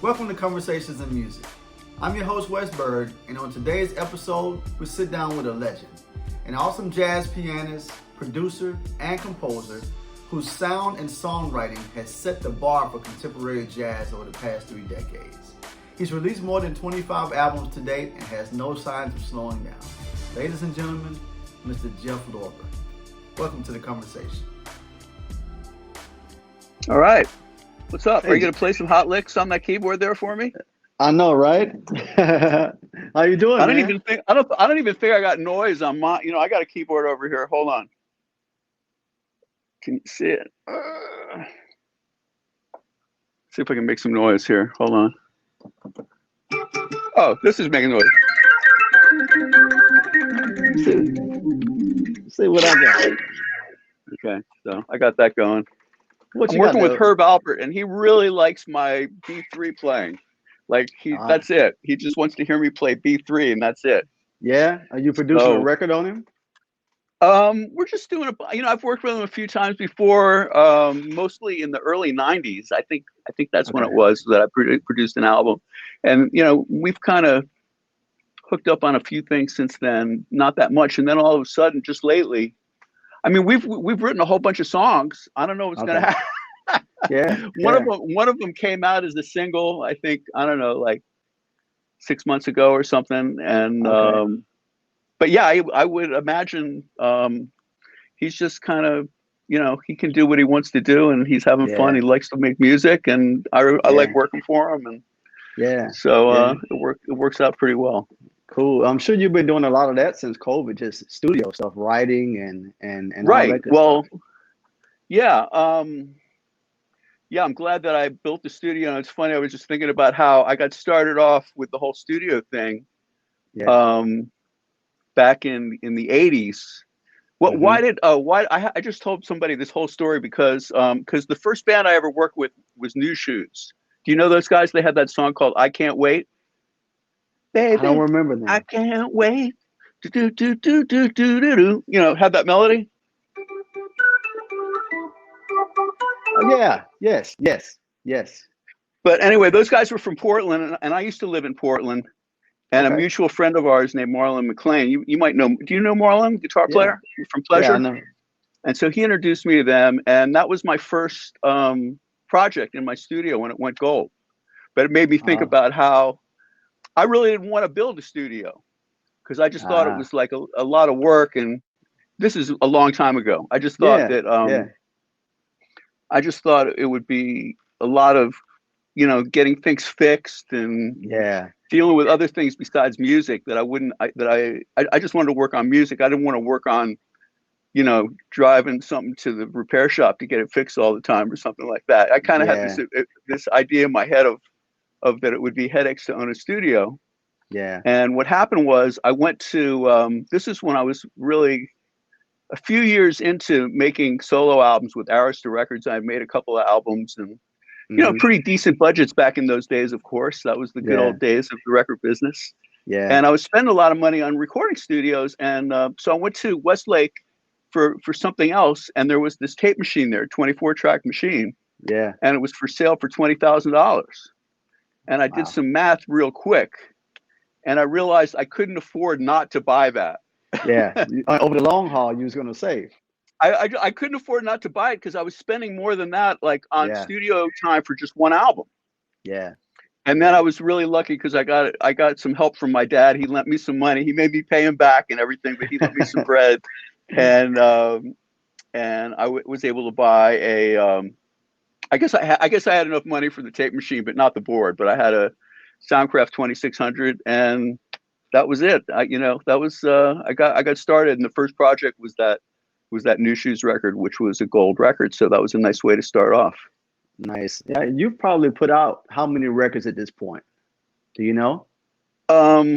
Welcome to Conversations in Music. I'm your host, Wes Byrd, and on today's episode, we sit down with a legend, an awesome jazz pianist, producer, and composer whose sound and songwriting has set the bar for contemporary jazz over the past 3 decades. He's released more than 25 albums to date and has no signs of slowing down. Ladies and gentlemen, Mr. Jeff Lorber. Welcome to the conversation. All right. What's up? Hey. Are you going to play some hot licks on that keyboard there for me? I know, right? How you doing, I don't man? even think I don't even think I got noise on my, I got a keyboard over here. Hold on. Can you see it? See if I can make some noise here. Hold on. Oh, this is making noise. See what I got. Okay, so I got that going. What I'm you working got with Herb Alpert, and he really likes my B3 playing. Like that's it. He just wants to hear me play B3, and that's it. Yeah? Are you producing a record on him? We're just doing I've worked with him a few times before, mostly in the early '90s. I think that's when it was that I produced an album, and we've kind of hooked up on a few things since then. Not that much, and then all of a sudden, just lately, I mean, we've written a whole bunch of songs. I don't know what's gonna happen. Yeah. One of them came out as a single. I think, I don't know, like 6 months ago or something, and. But yeah, I would imagine he's just kind of, he can do what he wants to do, and he's having fun. He likes to make music, and I like working for him, and so it works out pretty well. Cool. I'm sure you've been doing a lot of that since COVID, just studio stuff, writing and right. All that good Well, stuff. Yeah. I'm glad that I built the studio. And it's funny, I was just thinking about how I got started off with the whole studio thing. Yeah. Back in the 80s. Why I just told somebody this whole story because the first band I ever worked with was New Shoes. Do you know those guys? They had that song called I Can't Wait. Baby, I don't remember that. I can't wait. Do do do do do do do. Had that melody? Yeah, yes. But anyway, those guys were from Portland, and I used to live in Portland. And a mutual friend of ours named Marlon McLean, you might know. Do you know Marlon, guitar player from Pleasure? Yeah, I know. And so he introduced me to them, and that was my first project in my studio when it went gold. But it made me think about how I really didn't want to build a studio because I just thought it was like a lot of work. And this is a long time ago. I just thought I just thought it would be a lot of, getting things fixed and dealing with other things besides music that I just wanted to work on music. I didn't want to work on, driving something to the repair shop to get it fixed all the time or something like that. I kind of had this idea in my head of that it would be headaches to own a studio. Yeah. And what happened was I went to, this is when I was really a few years into making solo albums with Arista Records. I made a couple of albums and, pretty decent budgets back in those days, of course. That was the good old days of the record business. Yeah. And I was spending a lot of money on recording studios. And so I went to Westlake for something else. And there was this tape machine there, 24-track machine. Yeah. And it was for sale for $20,000. And I did some math real quick. And I realized I couldn't afford not to buy that. Yeah. Over the long haul, you was going to save. I couldn't afford not to buy it because I was spending more than that, like on studio time for just one album. Yeah. And then I was really lucky because I got some help from my dad. He lent me some money. He made me pay him back and everything, but he lent me some bread. And I was able to buy a. I guess I had enough money for the tape machine, but not the board. But I had a Soundcraft 2600, and that was it. I got started, and the first project was that New Shoes record, which was a gold record. So that was a nice way to start off. Nice. Yeah, you've probably put out how many records at this point? Do you know? Well,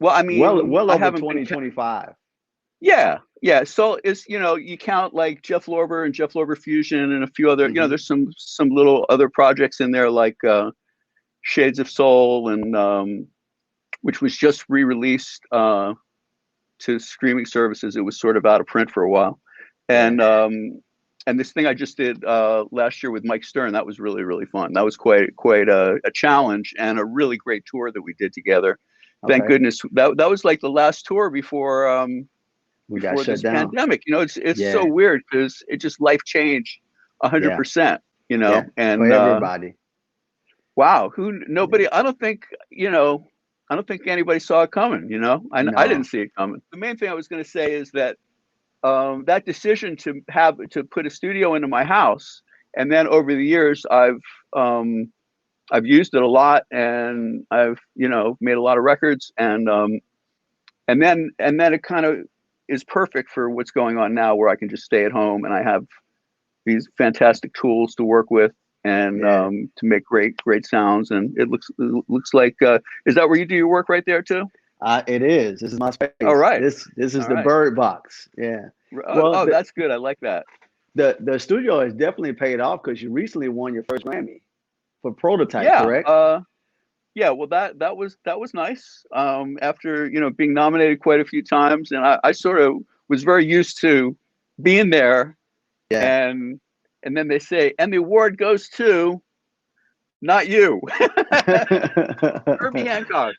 I mean, well over 20, 25. Yeah. So it's, you count like Jeff Lorber and Jeff Lorber Fusion and a few other, there's some little other projects in there like Shades of Soul and which was just re-released to streaming services. It was sort of out of print for a while. And this thing I just did last year with Mike Stern, that was really, really fun. That was quite a challenge and a really great tour that we did together. Thank goodness that was like the last tour before we got before shut this down. pandemic. You know, it's so weird because it just life changed 100%. You know, and for everybody. Wow, nobody. I don't think anybody saw it coming. You know, I didn't see it coming. The main thing I was going to say is that that decision to put a studio into my house, and then over the years I've used it a lot, and I've made a lot of records, and then it kind of is perfect for what's going on now, where I can just stay at home and I have these fantastic tools to work with, and to make great sounds. And it looks like is that where you do your work right there too? It is. This is my space. All right. This is the Byrd box. Yeah. Well, that's good. I like that. The studio has definitely paid off because you recently won your first Grammy for Prototype, correct? Yeah. Well, that was nice. After being nominated quite a few times, and I sort of was very used to being there. Yeah. And then they say, and the award goes to not you, Herbie Hancock.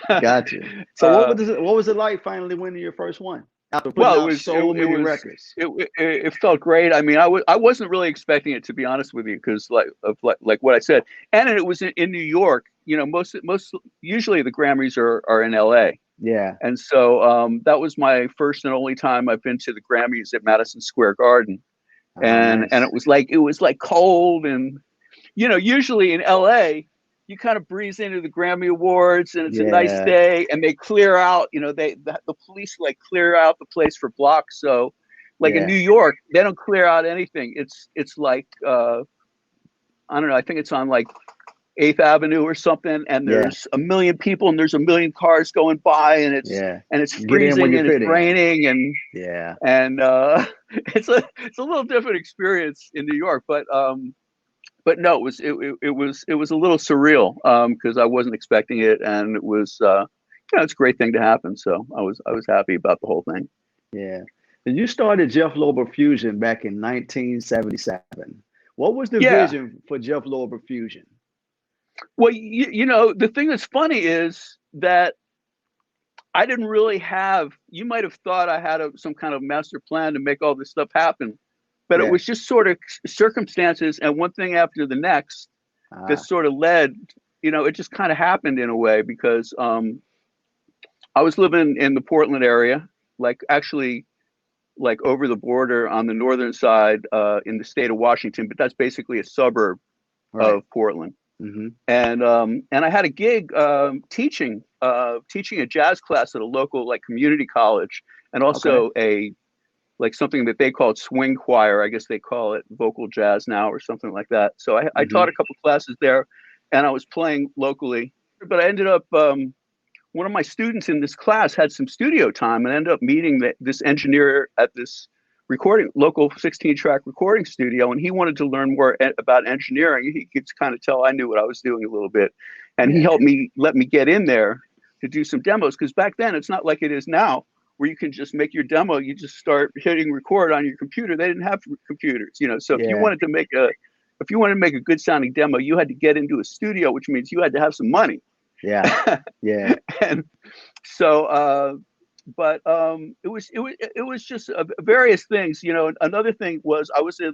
Gotcha. So what was it like finally winning your first one? After putting out so many records. It felt great. I mean, I wasn't really expecting it, to be honest with you, because like what I said, and it was in New York. Usually the Grammys are in LA. Yeah. And so that was my first and only time I've been to the Grammys at Madison Square Garden, and it was like cold, and usually in LA you kind of breeze into the Grammy Awards and it's a nice day, and they clear out, the police like clear out the place for blocks. So like in New York, they don't clear out anything. It's like I don't know, I think it's on like 8th Avenue or something, and there's a million people and there's a million cars going by, and it's freezing and it's raining, and it's a little different experience in New York, but no, it was a little surreal because I wasn't expecting it, and it was it's a great thing to happen. So I was happy about the whole thing. Yeah. And you started Jeff Lorber Fusion back in 1977. What was the vision for Jeff Lorber Fusion? Well, the thing that's funny is that I didn't really have. You might have thought I had some kind of master plan to make all this stuff happen. But it was just sort of circumstances and one thing after the next that sort of led, it just kind of happened in a way, because I was living in the Portland area, actually over the border on the northern side in the state of Washington, but that's basically a suburb of Portland. Mm-hmm. And I had a gig teaching a jazz class at a local community college, and also something that they called swing choir. I guess they call it vocal jazz now or something like that. So I taught a couple classes there, and I was playing locally. But I ended up, one of my students in this class had some studio time, and ended up meeting this engineer at this local 16-track recording studio, and he wanted to learn more about engineering. He could kind of tell I knew what I was doing a little bit, and he let me get in there to do some demos, because back then it's not like it is now, where you can just make your demo, you just start hitting record on your computer. They didn't have computers, so if you wanted to make a good sounding demo, you had to get into a studio, which means you had to have some money. Yeah. Yeah. And so but it was just various things. Another thing was I was in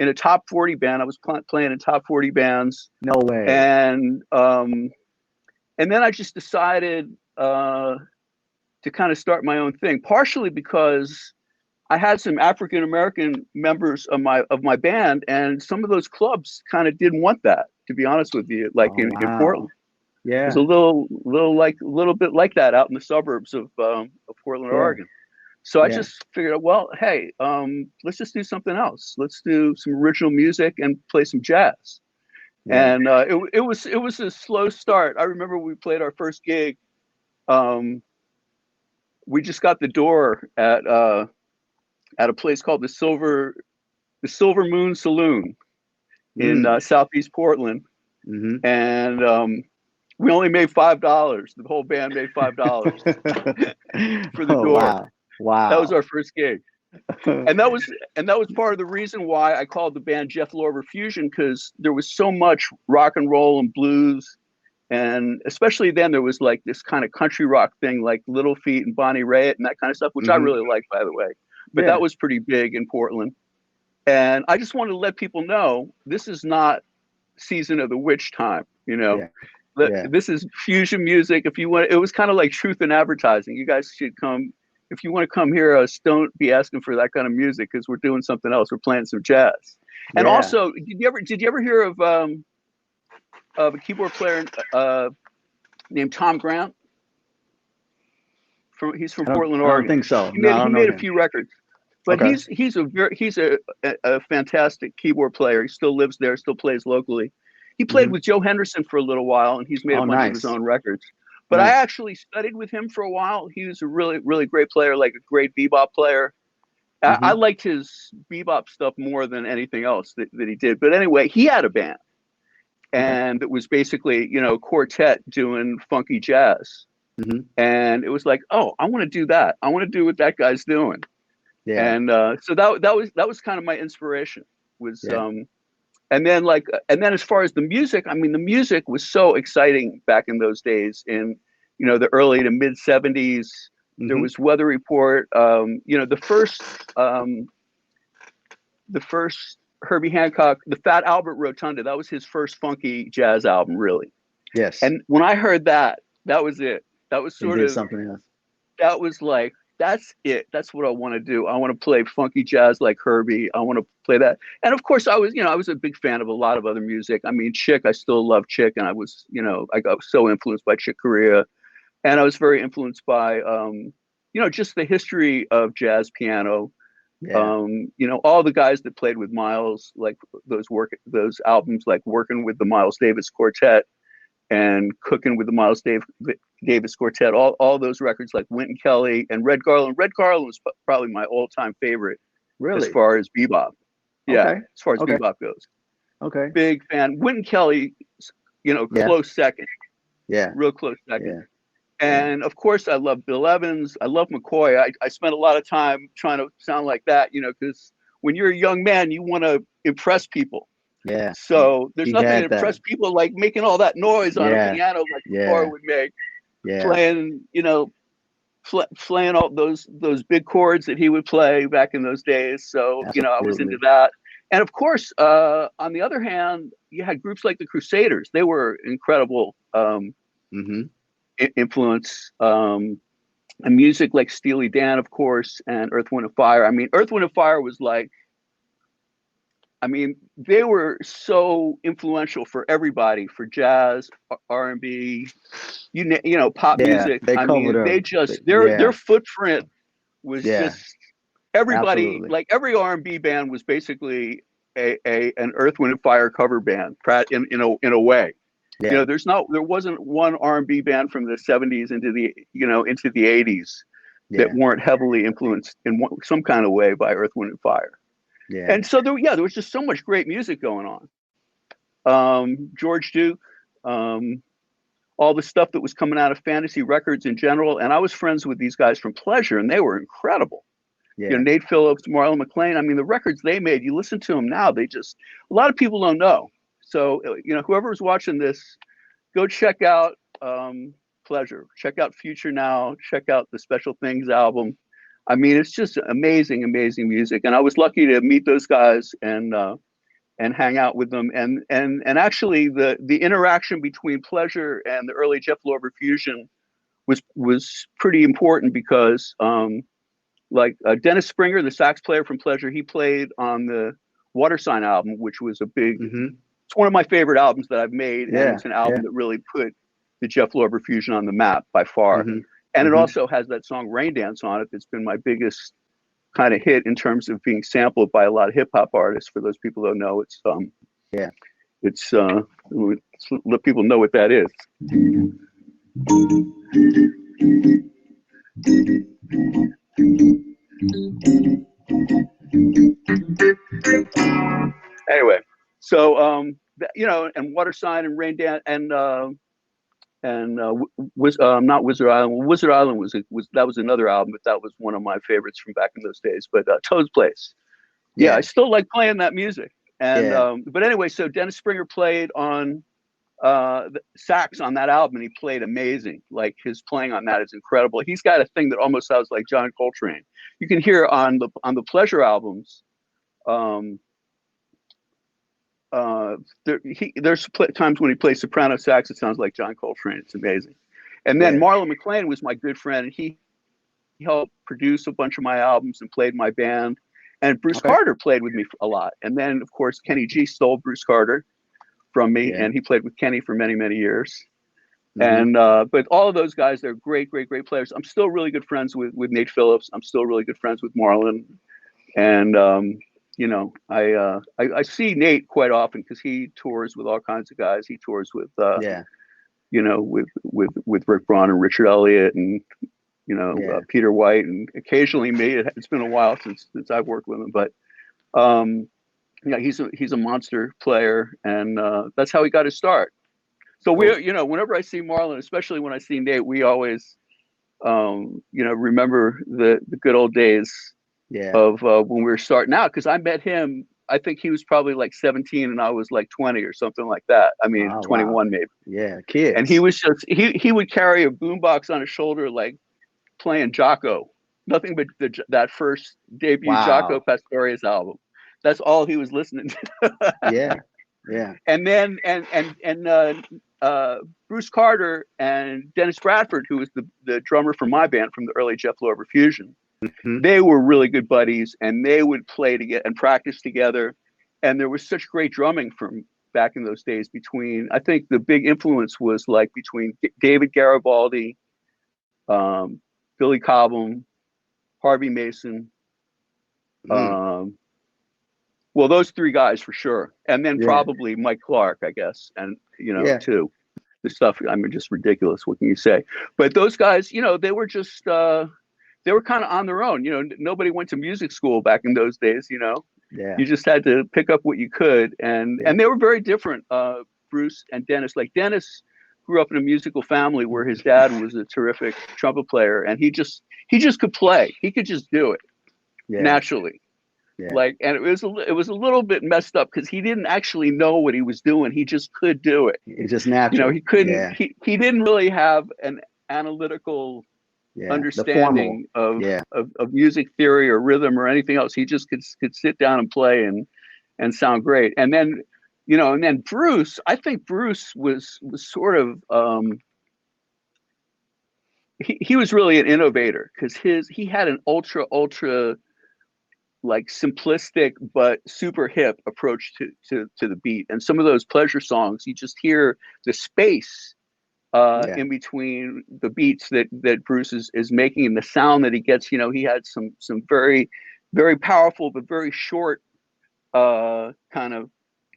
a top 40 band. I was playing in top 40 bands. No way. And then I just decided to kind of start my own thing, partially because I had some African American members of my band, and some of those clubs kind of didn't want that, to be honest with you, in Portland. Yeah, it's a little bit like that out in the suburbs of Portland, Oregon. So I just figured, well, hey, let's just do something else. Let's do some original music and play some jazz. Yeah. And it was a slow start. I remember we played our first gig. We just got the door at a place called the Silver Moon Saloon in Southeast Portland, and we only made $5. The whole band made $5 for the door. Wow! That was our first gig. and that was part of the reason why I called the band Jeff Lorber Fusion, because there was so much rock and roll and blues, and especially then there was like this kind of country rock thing like Little Feat and Bonnie Raitt and that kind of stuff, which I really like, by the way. But that was pretty big in Portland. And I just wanted to let people know this is not Season of the Witch time, you know. This is fusion music. If you want, it was kind of like Truth in Advertising. You guys should come. If you want to come hear us, don't be asking for that kind of music, because we're doing something else. We're playing some jazz. And also, did you ever hear of a keyboard player named Tom Grant? He's from Portland, Oregon. I don't think so. He made a few records, but he's a fantastic keyboard player. He still lives there, still plays locally. He played with Joe Henderson for a little while, and he's made a bunch of his own records. But I actually studied with him for a while. He was a really, really great player, like a great bebop player. I liked his bebop stuff more than anything else that he did. But anyway, he had a band, and it was basically, you know, quartet doing funky jazz. And it was like, oh, I want to do that. I want to do what that guy's doing. And so that was kind of my inspiration. And then as far as the music, I mean, the music was so exciting back in those days. In, you know, the early to mid 70s, there was Weather Report. You know, the first Herbie Hancock, the Fat Albert Rotunda, that was his first funky jazz album, really. Yes. And when I heard that, that was it. That was sort of something else. That was like, that's it. That's what I want to do. I want to play funky jazz like Herbie. I want to play that. And of course, I was a big fan of a lot of other music. I mean, Chick, I still love Chick. And I was, you know, I got so influenced by Chick Corea. And I was very influenced by, you know, just the history of jazz piano. You know, all the guys that played with Miles, like those albums, like Working with the Miles Davis Quartet and Cooking with the Miles Davis Quartet, all those records, like Wynton Kelly and Red Garland. Red Garland was probably my all-time favorite, really, as far as bebop. Yeah, as far as bebop goes. Okay. Big fan. Wynton Kelly, you know, close second. Yeah. Real close second. And of course, I love Bill Evans. I love McCoy. I spent a lot of time trying to sound like that, you know, because when you're a young man, you want to impress people. Yeah. So there's nothing to impress people like making all that noise on a piano like McCoy would make. Playing, you know, playing all those big chords that he would play back in those days. So, you know, I was into that. And of course, on the other hand, you had groups like the Crusaders. They were incredible influence. And music like Steely Dan, of course, and Earth, Wind & Fire. I mean, Earth, Wind & Fire was like, I mean, they were so influential for everybody, for jazz, R&B, you know, pop music. I mean, they just their footprint was just everybody. Absolutely. Like every R&B band was basically an Earth, Wind & Fire cover band in a way. You know, there wasn't one R&B band from the 70s into the 80s that weren't heavily influenced in some kind of way by Earth, Wind & Fire. And so there was just so much great music going on. George Duke, all the stuff that was coming out of Fantasy Records in general. And I was friends with these guys from Pleasure, and they were incredible. You know, Nate Phillips, Marlon McLean. I mean, the records they made, you listen to them now, a lot of people don't know. So, you know, whoever's watching this, go check out Pleasure. Check out Future Now. Check out the Special Things album. I mean, it's just amazing, amazing music. And I was lucky to meet those guys and hang out with them. And actually the interaction between Pleasure and the early Jeff Lorber Fusion was pretty important, because Dennis Springer, the sax player from Pleasure, he played on the Water Sign album, which was a big, it's one of my favorite albums that I've made. And it's an album that really put the Jeff Lorber Fusion on the map by far. And it also has that song Rain Dance on it. That's been my biggest kind of hit in terms of being sampled by a lot of hip hop artists. For those people who don't know, let's let people know what that is. Anyway, so you know, and Water Sign and Rain Dance, and and not Wizard Island. Well, Wizard Island was another album, but that was one of my favorites from back in those days. But Toad's Place, yeah, I still like playing that music. And but anyway, so Dennis Springer played on the sax on that album, and he played amazing. Like his playing on that is incredible. He's got a thing that almost sounds like John Coltrane. You can hear on the Pleasure albums. There's times when he plays soprano sax, it sounds like John Coltrane. It's amazing. And then Marlon McClain was my good friend, and he helped produce a bunch of my albums and played my band. And Bruce Carter played with me a lot. And then, of course, Kenny G stole Bruce Carter from me, and he played with Kenny for many, many years. And but all of those guys, they're great, great, great players. I'm still really good friends with Nate Phillips. I'm still really good friends with Marlon. And you know, I see Nate quite often because he tours with all kinds of guys. He tours with you know, with Rick Braun and Richard Elliott and Peter White, and occasionally me. It's been a while since I've worked with him, but yeah, he's a monster player, and that's how he got his start. So whenever I see Marlon, especially when I see Nate, we always remember the good old days of when we were starting out, because I met him, I think he was probably like 17 and I was like 20 or something like that. I mean, 21 maybe. Yeah, kids. And he was just he would carry a boombox on his shoulder, like playing Jaco. Nothing but that first debut Jaco Pastorius album. That's all he was listening to. Yeah. And then Bruce Carter and Dennis Bradford, who was the drummer for my band from the early Jeff Lorber Fusion, they were really good buddies, and they would play together and practice together. And there was such great drumming from back in those days between, I think the big influence was like between David Garibaldi, Billy Cobham, Harvey Mason. Well, those three guys for sure. And then probably Mike Clark, I guess. And, too. The stuff, I mean, just ridiculous. What can you say? But those guys, they were just, they were kind of on their own. Nobody went to music school back in those days, You just had to pick up what you could. And they were very different, Bruce and Dennis. Like Dennis grew up in a musical family where his dad was a terrific trumpet player, and he just could play. He could just do it naturally. Yeah. Like, and it was a little bit messed up because he didn't actually know what he was doing. He just could do it. It's just natural. He couldn't. Yeah. He didn't really have an analytical understanding of music theory or rhythm or anything else. He just could sit down and play and sound great. And then and then Bruce. I think Bruce was sort of he was really an innovator because he had an ultra like simplistic but super hip approach to the beat. And some of those Pleasure songs, you just hear the space in between the beats that Bruce is making, and the sound that he gets. He had some very, very powerful but very short kind of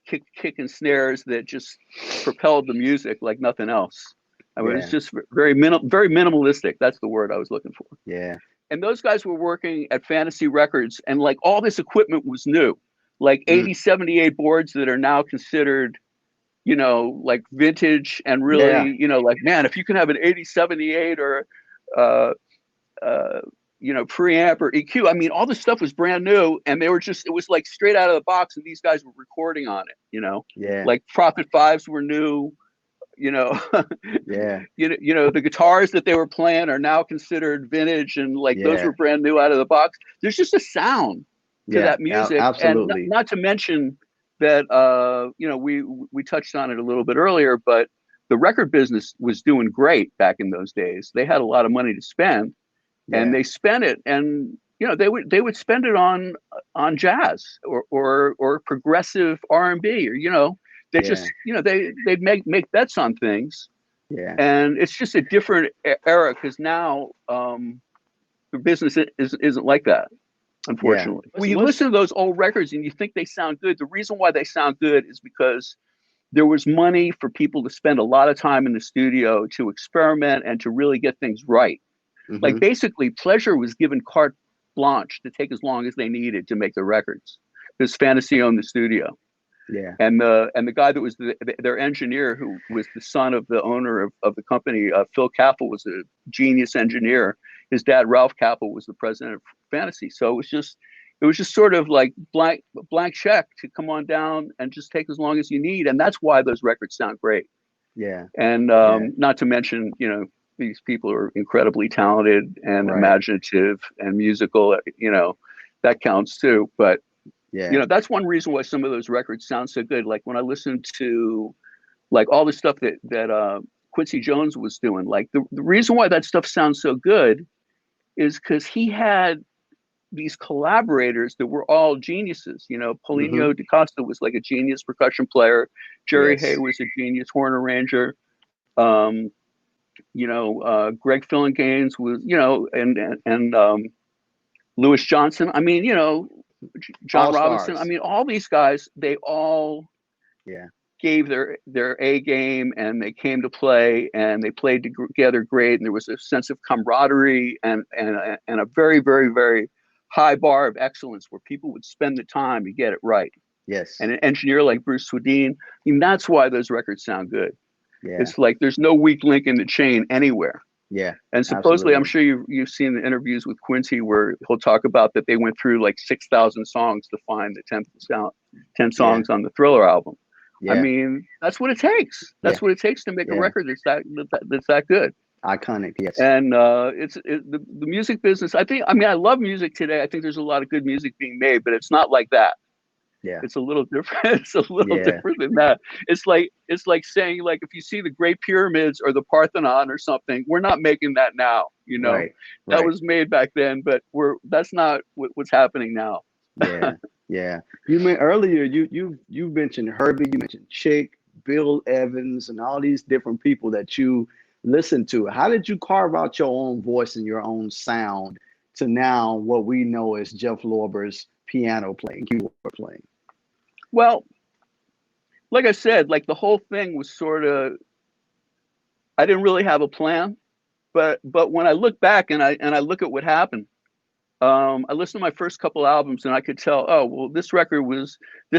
kick and snares that just propelled the music like nothing else. I mean, it's just very minimalistic. That's the word I was looking for. Yeah. And those guys were working at Fantasy Records, and like all this equipment was new, like 8078 boards that are now considered, like vintage and really, like, man, if you can have an 8078 or, preamp or EQ, I mean, all this stuff was brand new, and it was like straight out of the box, and these guys were recording on it, like Prophet Fives were new. The guitars that they were playing are now considered vintage, and like those were brand new out of the box. There's just a sound to that music. Absolutely. And not to mention that we touched on it a little bit earlier, but the record business was doing great back in those days. They had a lot of money to spend, and they spent it, and they would spend it on jazz or progressive R&B, or they just, they'd make bets on things. Yeah. And it's just a different era because now the business isn't like that, unfortunately. When you listen to those old records and you think they sound good, the reason why they sound good is because there was money for people to spend a lot of time in the studio to experiment and to really get things right. Like basically Pleasure was given carte blanche to take as long as they needed to make the records because Fantasy owned the studio. Yeah. And the guy that was their engineer, who was the son of the owner of the company, Phil Capel, was a genius engineer. His dad, Ralph Capel, was the president of Fantasy. So it was just sort of like blank check to come on down and just take as long as you need. And that's why those records sound great. Yeah. And not to mention, you know, these people are incredibly talented and Right. imaginative and musical, you know, that counts too. But Yeah. you know, that's one reason why some of those records sound so good. Like when I listen to like all the stuff that Quincy Jones was doing, like the reason why that stuff sounds so good is because he had these collaborators that were all geniuses. You know, Paulinho DaCosta was like a genius percussion player. Jerry Hay was a genius horn arranger. You know, Greg Gaines was, you know, and Louis Johnson. I mean, you know, John All Robinson. stars. I mean, all these guys, they all gave their A game, and they came to play, and they played together great, and there was a sense of camaraderie and a very, very, very high bar of excellence where people would spend the time to get it right. Yes. And an engineer like Bruce Swedien, I mean, that's why those records sound good. Yeah. It's like there's no weak link in the chain anywhere. Yeah. And supposedly, absolutely. I'm sure you've seen the interviews with Quincy where he'll talk about that they went through like 6,000 songs to find the 10 songs on the Thriller album. Yeah. I mean, that's what it takes. That's what it takes to make a record that's that good. Iconic, yes. And the music business. I mean, I love music today. I think there's a lot of good music being made, but it's not like that. Yeah. It's a little different. It's a little different than that. It's like saying, like, if you see the Great Pyramids or the Parthenon or something, we're not making that now. You know, that was made back then, but that's not what's happening now. Yeah. Yeah. You earlier you mentioned Herbie, you mentioned Chick, Bill Evans, and all these different people that you listen to. How did you carve out your own voice and your own sound to now what we know as Jeff Lorber's piano playing, keyboard playing? Well, like I said, like the whole thing was sort of, I didn't really have a plan, but when I look back and I look at what happened, I listened to my first couple albums and I could tell, oh, well, this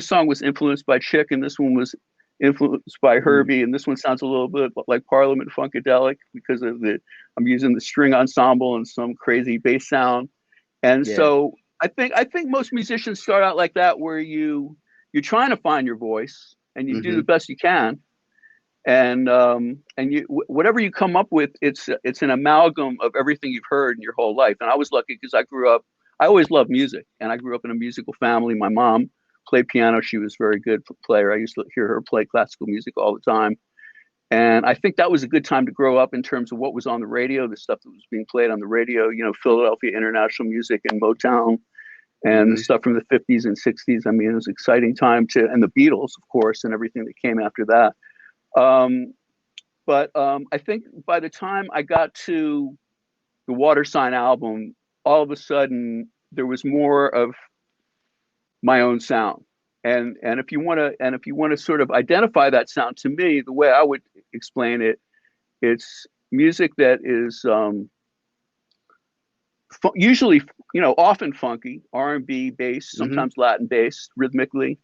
song was influenced by Chick, and this one was influenced by Herbie, and this one sounds a little bit like Parliament Funkadelic because of I'm using the string ensemble and some crazy bass sound. And so I think most musicians start out like that, where you're trying to find your voice and you do the best you can. And you whatever you come up with, it's an amalgam of everything you've heard in your whole life. And I was lucky because I always loved music, and I grew up in a musical family. My mom played piano. She was a very good player. I used to hear her play classical music all the time. And I think that was a good time to grow up in terms of what was on the radio, the stuff that was being played on the radio, you know, Philadelphia international music and Motown, and the stuff from the 50s and 60s. I mean, it was an exciting time and the Beatles, of course, and everything that came after that. But I think by the time I got to the Water Sign album, all of a sudden there was more of my own sound. And if you want to sort of identify that sound, to me, the way I would explain it, it's music that is usually, you know, often funky, R&B based, sometimes Latin based, rhythmically.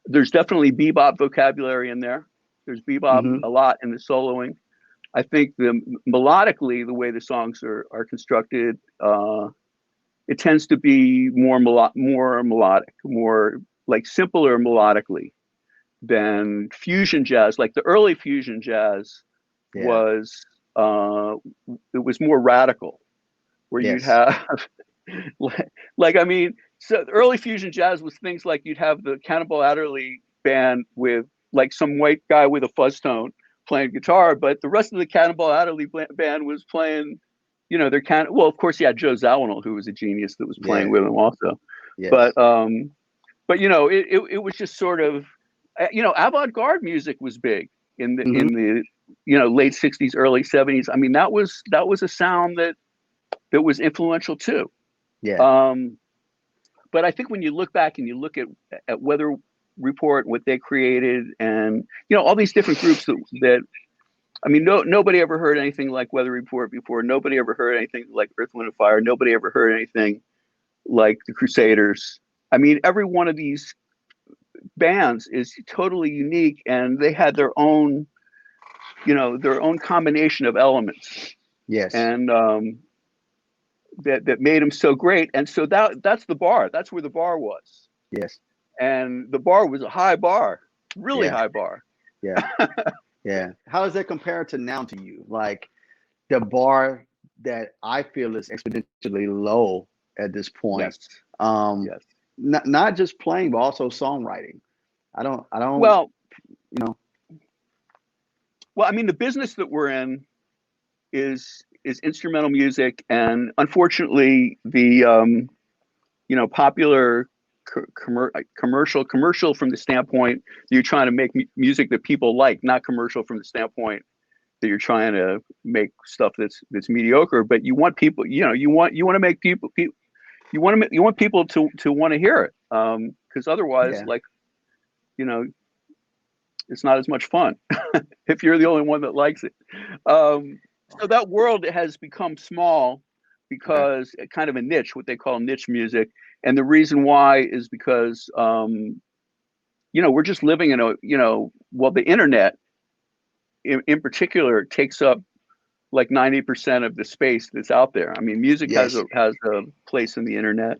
There's definitely bebop vocabulary in there. There's bebop a lot in the soloing. I think melodically, the way the songs are constructed, it tends to be more melodic, more like simpler melodically than fusion jazz. Like the early fusion jazz was, it was more radical, where you'd have like, I mean, so the early fusion jazz was things like you'd have the Cannonball Adderley band with like some white guy with a fuzz tone playing guitar, but the rest of the Cannonball Adderley band was playing, you know, well, of course, you had Joe Zawinul, who was a genius, that was playing with them also. But you know, it was just sort of, you know, avant-garde music was big in the you know, late 60s, early 70s. I mean, that was a sound that was influential too. But I think when you look back and you look at Weather Report, what they created, and you know, all these different groups that I mean, nobody ever heard anything like Weather Report before. Nobody ever heard anything like Earth, Wind and Fire. Nobody ever heard anything like the Crusaders. I mean, every one of these bands is totally unique, and they had their own, their own combination of elements, Yes. and that made them so great. And so that's the bar. That's where the bar was. Yes. And the bar was a high bar, really Yeah. high bar. Yeah. Yeah. How does that compare to now to you? Like the bar that I feel is exponentially low at this point. Yes. Um, Yes. not just playing, but also songwriting. I don't, Well, you know, well, I mean, the business that we're in is instrumental music, and unfortunately, the popular commercial from the standpoint that you're trying to make music that people like, not commercial from the standpoint that you're trying to make stuff that's mediocre. But you want people, you want to make people you want people to want to hear it, because otherwise, yeah. like, it's not as much fun if you're the only one that likes it. So that world has become small because kind of a niche, what they call niche music. And the reason why is because, we're just living in the internet in particular takes up like 90% of the space that's out there. I mean, music Yes. has a place in the internet,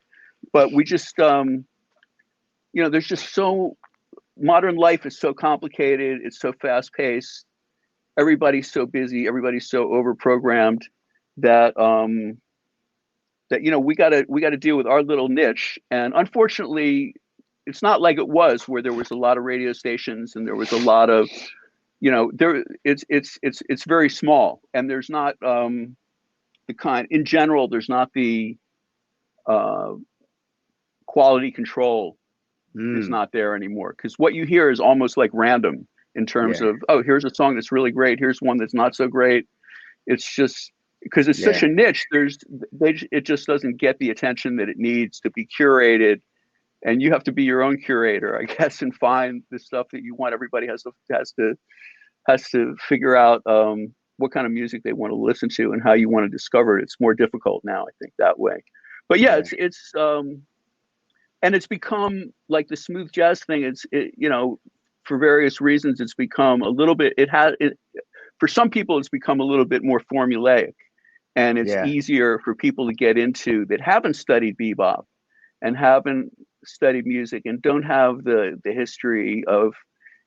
but we just, there's just modern life is so complicated. It's so fast paced. Everybody's so busy. Everybody's so over programmed that, we gotta deal with our little niche. And unfortunately, it's not like it was where there was a lot of radio stations and there was a lot of, it's very small, and there's not in general, there's not the quality control is not there anymore, because what you hear is almost like random in terms of, oh, here's a song that's really great, here's one that's not so great. It's just because it's such a niche, it just doesn't get the attention that it needs to be curated, and you have to be your own curator, I guess, and find the stuff that you want. Everybody has to figure out what kind of music they want to listen to and how you want to discover it. It's more difficult now, I think, that way. But yeah, it's and it's become like the smooth jazz thing. For various reasons, it's become a little bit. For some people, it's become a little bit more formulaic, and it's easier for people to get into that haven't studied bebop and haven't studied music and don't have the history of,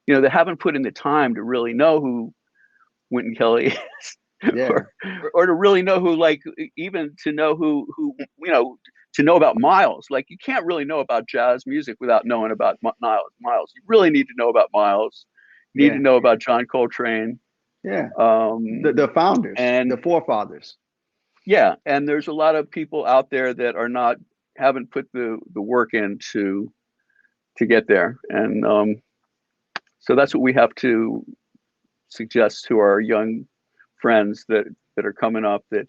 they haven't put in the time to really know who Wynton Kelly is, or to really know who, like, even to know who to know about Miles. Like, you can't really know about jazz music without knowing about Miles. You really need to know about Miles. You need to know about John Coltrane. Yeah. The founders and the forefathers. Yeah. And there's a lot of people out there that haven't put the work in to get there. And so that's what we have to suggest to our young friends that are coming up, that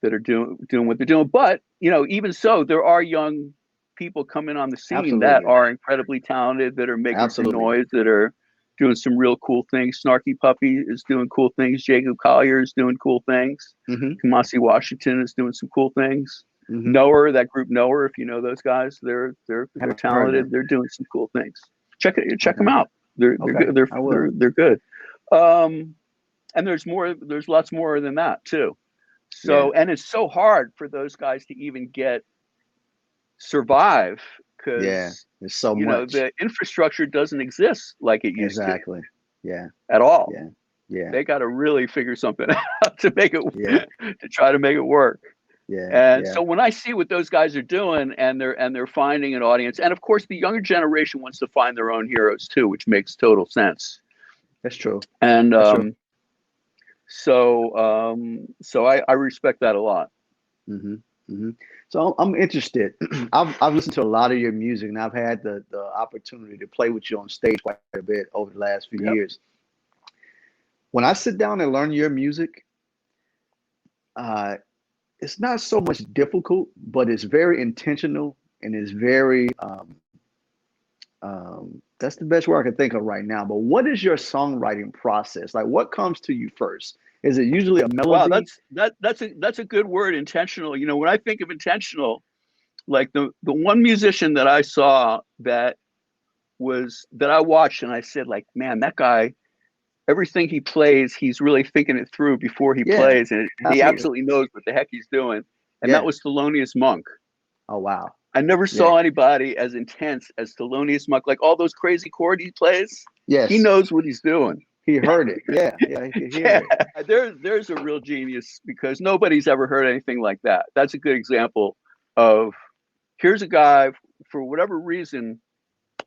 are doing what they're doing. But, even so, there are young people coming on the scene that are incredibly talented, that are making some noise, that are doing some real cool things. Snarky Puppy is doing cool things. Jacob Collier is doing cool things. Kamasi Washington is doing some cool things. Knower, that group Knower, if you know those guys, they're talented. They're doing some cool things. Check them out. They're good. They're good. And there's lots more than that too. So, and it's so hard for those guys to even survive, because there's so much. The infrastructure doesn't exist like it used to. Yeah. At all. Yeah. They got to really figure something out to make it to try to make it work. So when I see what those guys are doing, and they're finding an audience, and of course the younger generation wants to find their own heroes too, which makes total sense. That's true. And so I respect that a lot. So I'm interested. I've listened to a lot of your music, and I've had the opportunity to play with you on stage quite a bit over the last few years. When I sit down and learn your music, it's not so much difficult, but it's very intentional, and it's very that's the best word I can think of right now. But what is your songwriting process? Like, what comes to you first? Is it usually a melody? Wow, that's a good word, intentional. When I think of intentional, like the one musician that I saw that was that I watched and I said, like, man, that guy, everything he plays, he's really thinking it through before he Yeah, plays, and he absolutely. absolutely knows what the heck he's doing. And that Yeah. was Thelonious Monk. Oh, wow. I never Yeah. saw anybody as intense as Thelonious Monk. Like all those crazy chords he plays, he Yes. knows what he's doing. He heard it. Yeah. Yeah. He could hear it. There's a real genius because nobody's ever heard anything like that. That's a good example of here's a guy for whatever reason,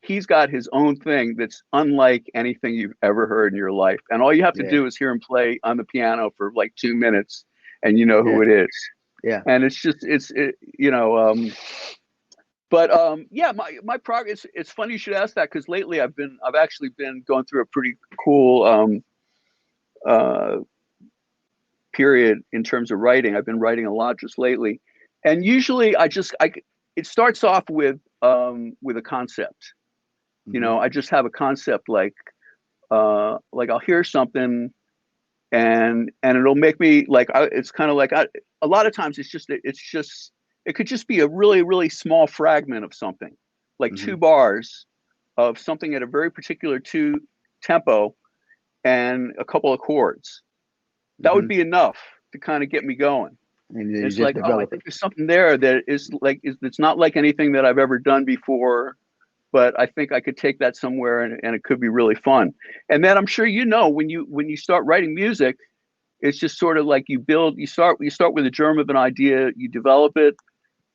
he's got his own thing that's unlike anything you've ever heard in your life. And all you have to Yeah. do is hear him play on the piano for like 2 minutes and you know who Yeah. it is. Yeah. And it's just, but yeah, my progress, it's funny you should ask that because lately I've actually been going through a pretty cool period in terms of writing. I've been writing a lot just lately. And usually it starts off with a concept. You know, I just have a concept like I'll hear something and it'll make me like, it's kind of like, a lot of times it could just be a really, really small fragment of something, like 2 bars of something at a very particular tempo and a couple of chords. That would be enough to kind of get me going. And It's like, oh, I think there's something there that it's not like anything that I've ever done before, but I think I could take that somewhere and it could be really fun. And then I'm sure when you start writing music, it's just sort of like you start with a germ of an idea, you develop it,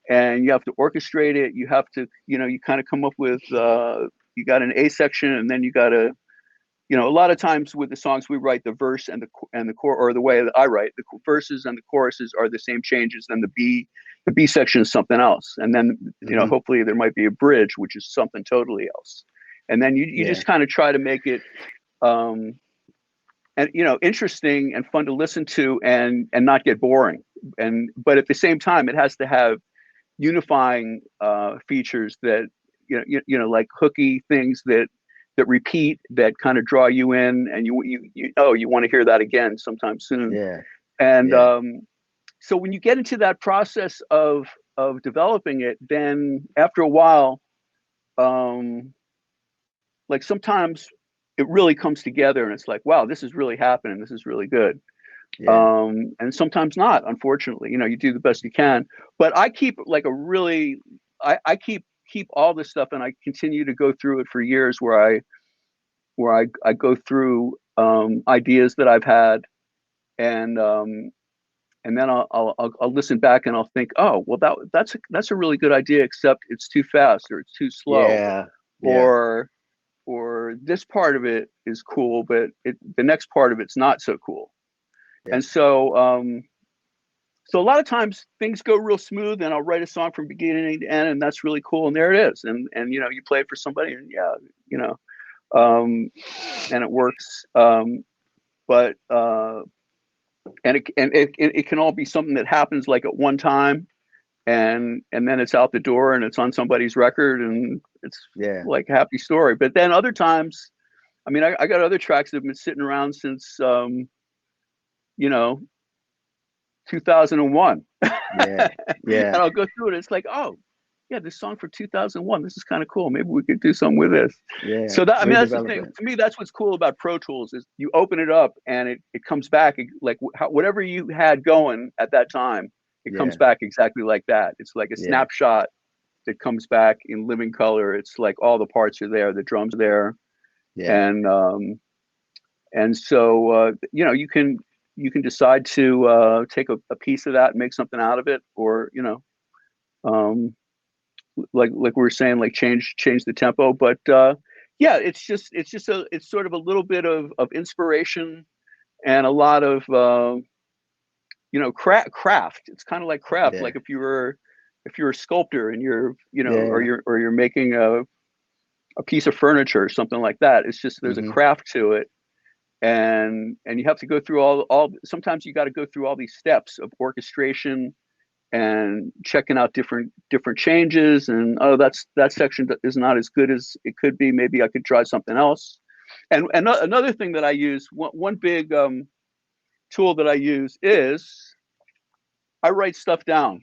and you have to orchestrate it. You have to, you kind of come up with, you got an A section, and then you got to, a lot of times with the songs we write, the verse and the core, or the way that I write, the verses and the choruses are the same changes. Then the B section is something else, and then hopefully there might be a bridge, which is something totally else. And then you just kind of try to make it, and interesting and fun to listen to, and not get boring. But at the same time, it has to have unifying features that like hooky things that repeat, that kind of draw you in, and you want to hear that again sometime soon. Yeah. And so when you get into that process of developing it, then after a while, like sometimes it really comes together and it's like, wow, this is really happening, this is really good. And sometimes not, unfortunately. You do the best you can, but I keep like I keep all this stuff, and I continue to go through it for years, where I go through ideas that I've had, and then I'll listen back and I'll think, oh, well, that's a really good idea, except it's too fast or it's too slow, or this part of it is cool, but the next part of it's not so cool. And so so a lot of times things go real smooth, and I'll write a song from beginning to end, and that's really cool, and there it is, and you play it for somebody, and and it works, but and it can all be something that happens like at one time, and then it's out the door and it's on somebody's record, and it's like a happy story. But then other times, I mean, I got other tracks that have been sitting around since 2001. And I'll go through it. It's like, oh yeah, this song for 2001, this is kind of cool, maybe we could do something with this. So that, I mean, that's the thing. To me, that's what's cool about Pro Tools, is you open it up and it comes back like whatever you had going at that time, it comes back exactly like that. It's like a snapshot that comes back in living color. It's like all the parts are there, the drums are there, and so you can decide to take a piece of that and make something out of it, or like we were saying, like change the tempo. But it's sort of a little bit of inspiration and a lot of craft. It's kind of like craft. Like if you're a sculptor and you're or you're making a piece of furniture or something like that. It's just there's a craft to it. And you have to go through all sometimes you got to go through all these steps of orchestration and checking out different changes, and that section is not as good as it could be, maybe I could try something else. And another thing that I use, one big tool that I use, is I write stuff down.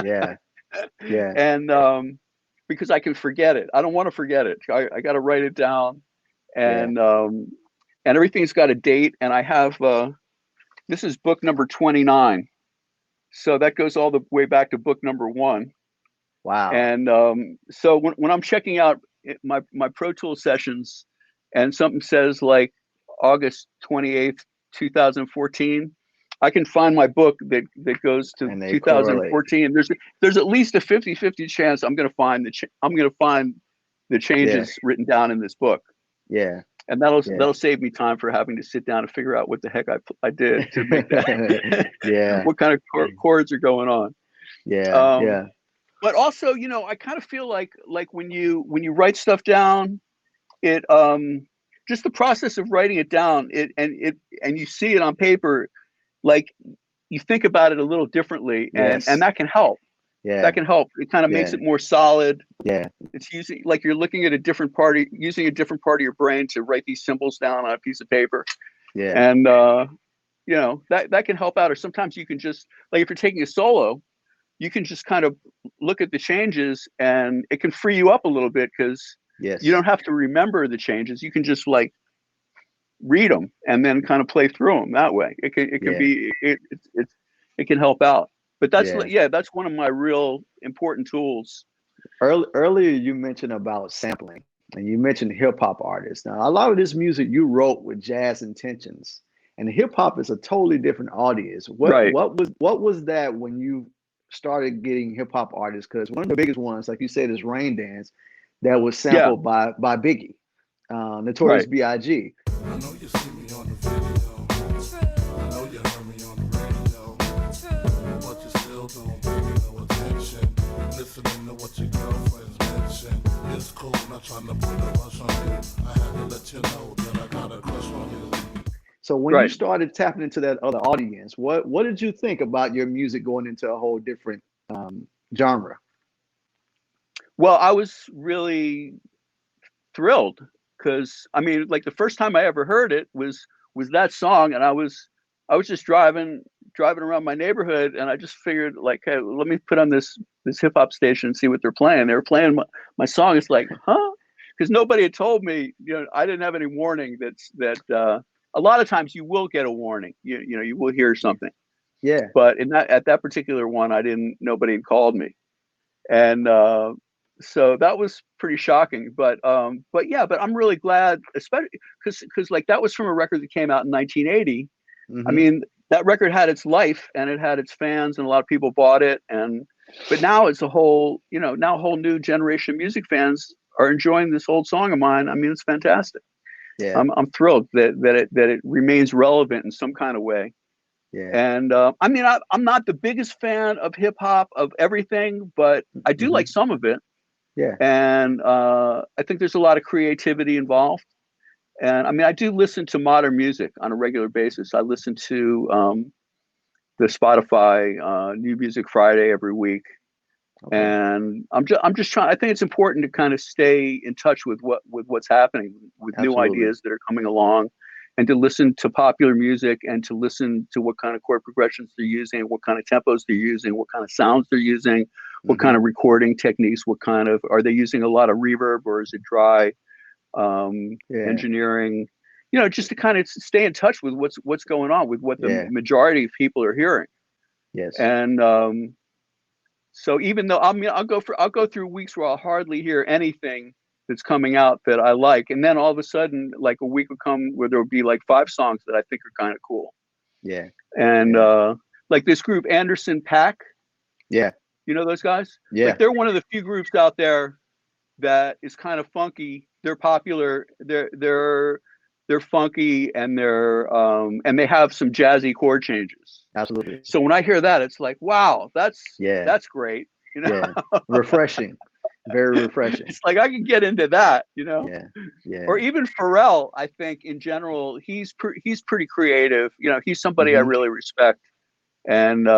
And because I can forget it. I don't want to forget it. I got to write it down, and everything's got a date. And I have this is book number 29, so that goes all the way back to book number 1. Wow. And so when I'm checking out my Pro Tools sessions, and something says like August 28th, 2014. I can find my book that goes to 2014. And there's at least a 50-50 chance I'm going to find the changes written down in this book. Yeah. And that'll save me time for having to sit down and figure out what the heck I did to make that. Yeah. What kind of chords are going on. Yeah. But also, I kind of feel like when you write stuff down, it just the process of writing it down, and you see it on paper, like you think about it a little differently, and that can help. Yeah, that can help. It kind of makes it more solid. Yeah, it's using, like, you're looking at using a different part of your brain to write these symbols down on a piece of paper. Yeah, and that can help out. Or sometimes you can just, like, if you're taking a solo, you can just kind of look at the changes, and it can free you up a little bit, because you don't have to remember the changes. You can just like read them and then kind of play through them that way. It can be it can help out. But that's that's one of my real important tools. Earlier you mentioned about sampling, and you mentioned hip hop artists. Now, a lot of this music you wrote with jazz intentions, and hip hop is a totally different audience. What was that when you started getting hip hop artists? Because one of the biggest ones, like you said, is Rain Dance, that was sampled by Biggie, Notorious B.I.G. I know you see me on the video. I know you heard me on the radio. But you still don't pay me no attention. Listening to what your girlfriends mention. It's cool, not trying to put a rush on you. I had to let you know that I got a crush on you. So when you started tapping into that other audience, what did you think about your music going into a whole different genre? Well, I was really thrilled, because I mean, like, the first time I ever heard it was that song, and I was just driving around my neighborhood, and I just figured, like, hey, let me put on this hip hop station and see what they're playing. They were playing my song. It's like, huh? Because nobody had told me. I didn't have any warning that a lot of times you will get a warning. You will hear something. Yeah. But at that particular one, nobody had called me, and so that was pretty shocking. But I'm really glad, especially because like, that was from a record that came out in 1980. Mm-hmm. I mean, that record had its life, and it had its fans, and a lot of people bought it. But now it's a whole new generation of music fans are enjoying this old song of mine. I mean, it's fantastic. Yeah. I'm thrilled that it remains relevant in some kind of way. Yeah. And I mean, I'm not the biggest fan of hip hop, of everything, but I do like some of it. Yeah. And I think there's a lot of creativity involved. And I mean, I do listen to modern music on a regular basis. I listen to the Spotify New Music Friday every week. Okay. And I'm just trying. I think it's important to kind of stay in touch with what's happening, with new ideas that are coming along, and to listen to popular music, and to listen to what kind of chord progressions they're using, what kind of tempos they're using, what kind of sounds they're using, what kind of recording techniques, are they using a lot of reverb, or is it dry engineering? Just to kind of stay in touch with what's going on, with what the majority of people are hearing. Yes. And so even though I'll go through weeks where I'll hardly hear anything that's coming out that I like, and then all of a sudden, like, a week would come where there would be like 5 songs that I think are kind of cool. Yeah. And like this group Anderson .Paak. Yeah. You know those guys? Yeah. Like, they're one of the few groups out there that is kind of funky. They're popular. They're funky, and and they have some jazzy chord changes. Absolutely. So when I hear that, it's like, wow, that's great. Yeah. Refreshing. Very refreshing. It's like, I can get into that, Yeah. Yeah. Or even Pharrell, I think in general, he's pretty creative. He's somebody I really respect, and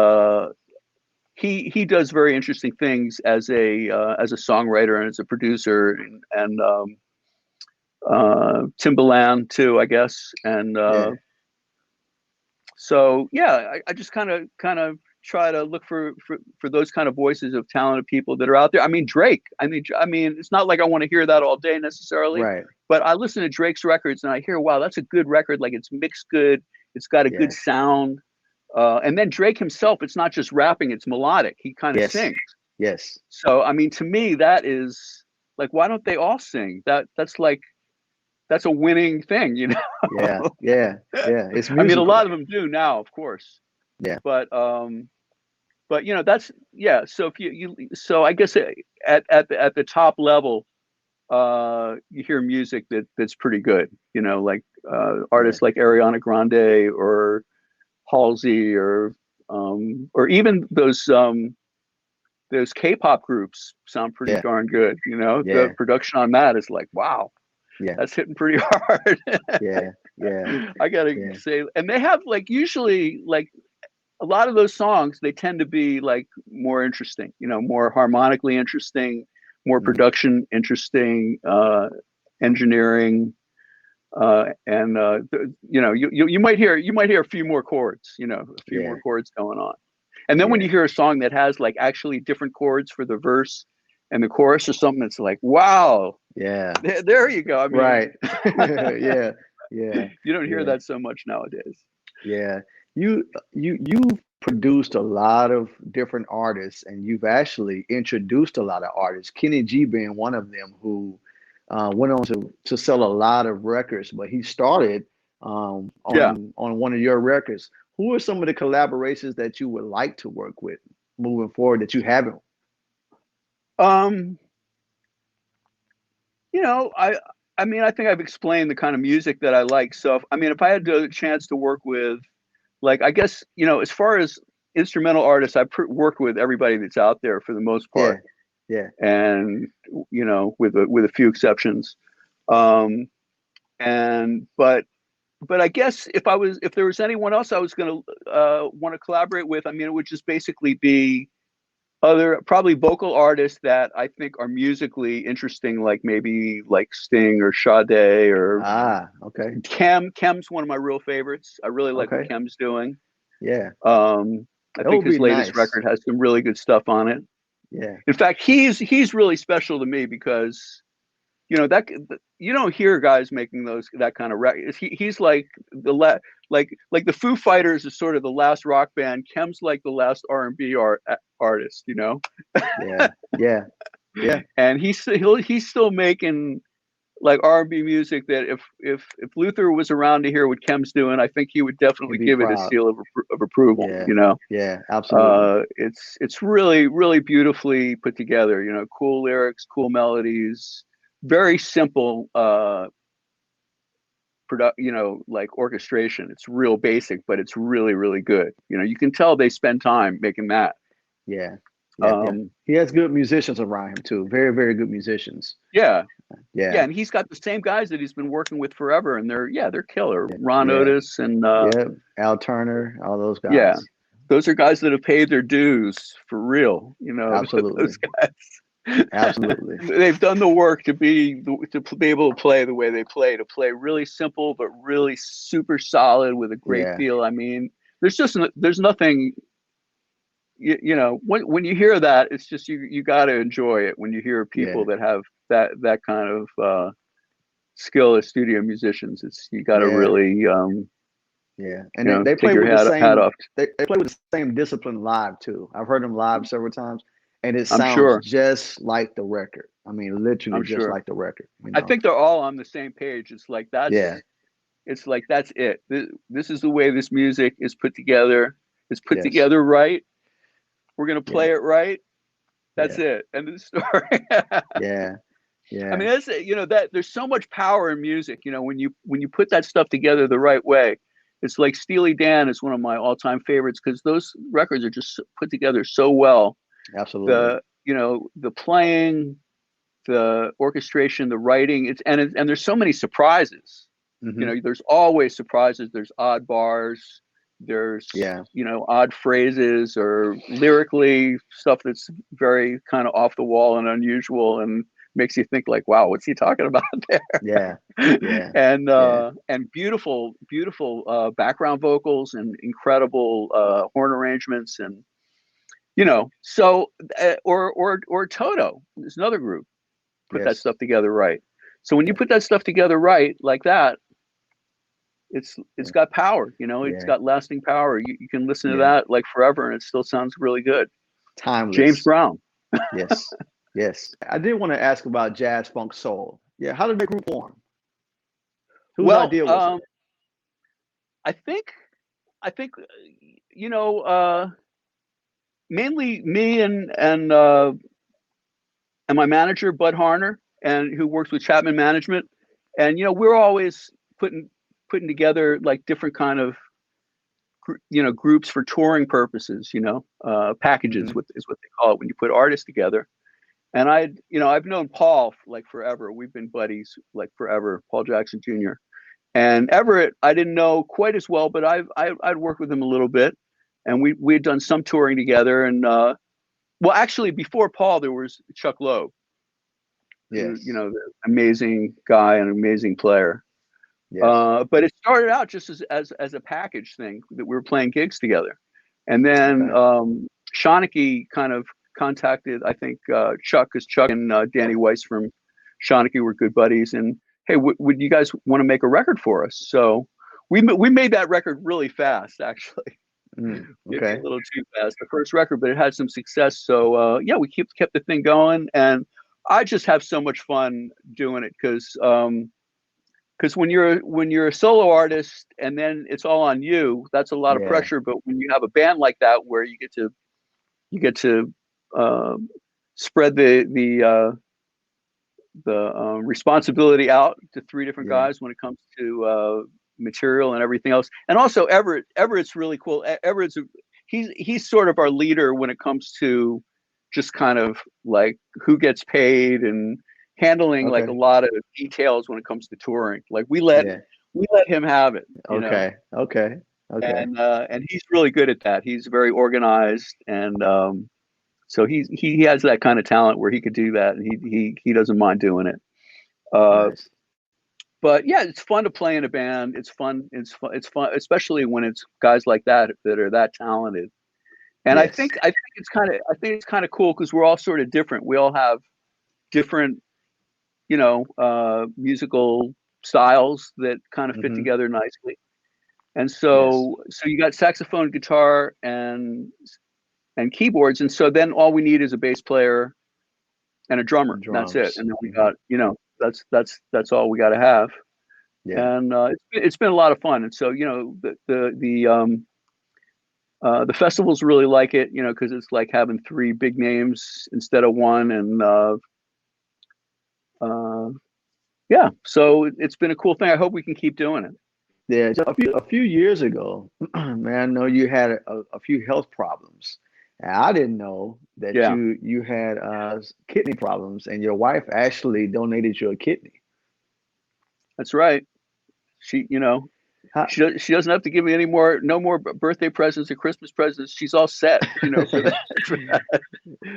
he does very interesting things as a songwriter and as a producer, and Timbaland too, I guess. And so I just kind of try to look for those kind of voices of talented people that are out there. I mean, Drake. I mean, it's not like I want to hear that all day necessarily, Right. but I listen to Drake's records and I hear, wow, that's a good record. Like it's mixed good. It's got a good sound. And then Drake himself, it's not just rapping, it's melodic. He kind of sings. Yes. So, I mean, to me, that is like, why don't they all sing? That's a winning thing, you know? Yeah. It's musical. I mean, a lot of them do now, of course. Yeah. But you know, that's, yeah. So if so I guess at the top level, you hear music that's pretty good, you know, like artists like Ariana Grande or Halsey or even those K-pop groups sound pretty darn good, you know. The production on that is like, wow, that's hitting pretty hard. I gotta say, and they have like usually like a lot of those songs, they tend to be like more interesting, you know, more harmonically interesting, more production interesting, engineering, and you know, you might hear a few more chords, you know, a few more chords going on. And then when you hear a song that has like actually different chords for the verse and the chorus or something, it's like, wow, there you go. I mean, right. Yeah. You don't hear that so much nowadays. Yeah. You've produced a lot of different artists, and you've actually introduced a lot of artists. Kenny G being one of them, who went on to sell a lot of records, but he started on one of your records. Who are some of the collaborations that you would like to work with moving forward that you haven't? You know, I mean, I think I've explained the kind of music that I like. So, I mean, if I had the chance to work with, like, I guess, you know, as far as instrumental artists, I work with everybody that's out there for the most part. Yeah. And, you know, with a few exceptions. But I guess if there was anyone else I was going to want to collaborate with, I mean, it would just basically be probably vocal artists that I think are musically interesting, like maybe like Sting or Sade or okay. Chem's one of my real favorites. I really like what Chem's doing. Yeah. I think his latest record has some really good stuff on it. Yeah. In fact, he's really special to me because, you know, that you don't hear guys making that kind of record. He's like like the Foo Fighters is sort of the last rock band. Chem's like the last R&B artist, you know. Yeah. And he's still making like R&B music that if Luther was around to hear what Chem's doing, I think he would definitely give it a seal of approval. You know. Yeah, absolutely. It's really, really beautifully put together. You know, cool lyrics, cool melodies. Very simple you know, like orchestration. It's real basic, but it's really, really good. You know, you can tell they spend time making that. Yeah. He has good musicians around him too. Very, very good musicians. Yeah, and he's got the same guys that he's been working with forever, and they're killer. Ron Otis and Al Turner, all those guys. Yeah, those are guys that have paid their dues for real. You know, absolutely. Those guys. Absolutely. They've done the work to be able to play the way they play, to play really simple but really super solid with a great feel. I mean, there's nothing. You know, when you hear that, it's just you got to enjoy it. When you hear people that have that kind of skill as studio musicians, you got to really and they play with the same. They play with the same discipline live too. I've heard them live several times, and it sounds just like the record. I mean, literally just like the record. You know? I think they're all on the same page. It's like it's like that's it. This is the way this music is put together. It's put together right. We're gonna play it right. That's it. End of the story. Yeah. I mean, that's you know that there's so much power in music. You know, when you put that stuff together the right way, it's like Steely Dan is one of my all-time favorites because those records are just put together so well. Absolutely. The playing, the orchestration, the writing. And there's so many surprises. Mm-hmm. You know, there's always surprises. There's odd bars. There's odd phrases or lyrically stuff that's very kind of off the wall and unusual and makes you think like, wow, what's he talking about there? And beautiful background vocals and incredible horn arrangements and you know, so or Toto is another group put that Yes. stuff together right. So when you Yeah. put that stuff together right like that, it's Yeah. got power, you know, it's Yeah. got lasting power. You can listen to Yeah. that like forever and it still sounds really good. James Timeless. Brown. Yes. Yes. I did want to ask about jazz, funk, soul. Yeah. How did that group form? Whose Well, idea was it? I think you know, mainly me and my manager Bud Harner, and who works with Chapman Management, and you know we're always putting together like different kind of groups for touring purposes. You know, packages Hmm. is what they call it when you put artists together. And I've known Paul like forever. We've been buddies like forever. Paul Jackson Jr. And Everett, I didn't know quite as well, but I'd worked with him a little bit, and we had done some touring together. And well, actually, before Paul, there was Chuck Loeb, who Yes. the amazing guy and amazing player. Yes. But it started out just as a package thing that we were playing gigs together, and then Okay. Shawnee kind of contacted, I think, Chuck, because Chuck and Danny Weiss from Shawnee were good buddies, and hey, would you guys want to make a record for us? So we made that record really fast, actually. Maybe a Okay. little too fast, the first record, but it had some success. So yeah, we kept the thing going, and I just have so much fun doing it because when you're a solo artist and then it's all on you, that's a lot of Yeah. pressure. But when you have a band like that where you get to spread the responsibility out to three different Yeah. guys when it comes to material and everything else. And also Everett's really cool. He's sort of our leader when it comes to just kind of like who gets paid and handling like a Okay. lot of details when it comes to touring. Like Yeah. we let him have it, you know. Okay. Okay. Okay. And he's really good at that. He's very organized, and so he has that kind of talent where he could do that, and he doesn't mind doing it. Nice. But yeah, it's fun to play in a band. It's fun. It's fun, especially when it's guys like that are that talented. And Yes. I think it's kind of cool because we're all sort of different. We all have different, musical styles that kind of fit Hmm. together nicely. And Yes. so you got saxophone, guitar, and keyboards, and so then all we need is a bass player and a drummer, and that's it. Drums. And then we Hmm. got, that's all we got to have. Yeah. And it's been a lot of fun. And so the festivals really like it, because it's like having three big names instead of one. And yeah, so it's been a cool thing. I hope we can keep doing it. Yeah. So a few years ago, man, I know you had a few health problems. And I didn't know that Yeah, you had kidney problems, and your wife actually donated you a kidney. that's right. She, How, she doesn't have to give me no more birthday presents or Christmas presents. She's all set, for that. For that.